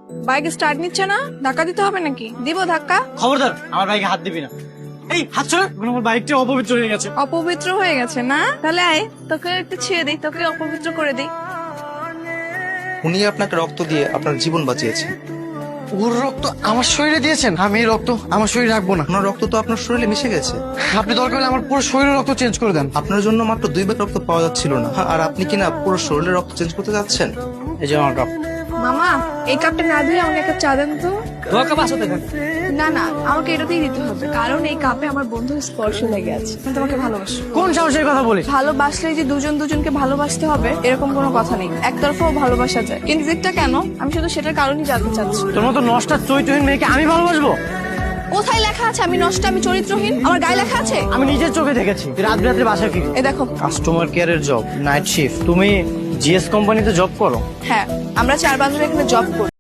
Bike start নিচ্ছে না, ধাক্কা দিতে হবে নাকি? দিব ধাক্কা? খবরদার আমার বাইকে হাত দিবি না। এই হাত ছড়া, এখন আমার বাইকটা অপবিত্র হয়ে গেছে। অপবিত্র হয়ে গেছে না? তাহলে আয়, তোকে একটু ছুঁয়ে দিই, তোকে অপবিত্র করে দিই। উনি আপনাকে রক্ত দিয়ে আপনার জীবন বাঁচিয়েছে। ওর রক্ত আমার শরীরে দিয়েছেন, আমি এই রক্ত আমার শরীরে রাখবো না। আপনার রক্ত তো আপনার শরীরে মিশে গেছে। আপনি দরকার হলে আমার পুরো শরীরের রক্ত চেঞ্জ করে দেন। আপনার জন্য মাত্র 2 ব্যাগ রক্ত পাওয়া যাচ্ছিল না, আর আপনি কিনা পুরো শরীরের রক্ত চেঞ্জ করতে যাচ্ছেন। এই যে আমার কাপ। মামা, এই কাপটা না দিয়ে আমাকে একটা চা দেন তো। তোমার কাপ আসতে থাক। না না, আমাকে এটাতেই দিতে হবে, কারণ এই কাপে আমার বন্ধুর স্পর্শ লেগে আছে। আমি তোমাকে ভালোবাসি। কোন সাহসের কথা বলিস? ভালোবাসলে যে দুজন দুজনকে ভালোবাসতে হবে এরকম কোনো কথা নেই। একতরফাও ভালোবাসা যায়, কিন্তু জিতটা কেন? আমি শুধু সেটার কারণই জানতে চাচ্ছি। তোর মতো নষ্টা চরিত্রহীন মেয়েকে আমি ভালোবাসবো? কোথায় লেখা আছে আমি নষ্ট, আমি চরিত্রহীন? আমার গায়ে লেখা আছে? আমি নিজের চোখে দেখেছি রাত বিরাতে বাসায় ফিরি। এ দেখো। কাস্টমার কেয়ারের জব, নাইট শিফট। তুমি জিএস কোম্পানিতে জব করো? হ্যাঁ, আমরা 4 বান্ধবী এখানে জব করি।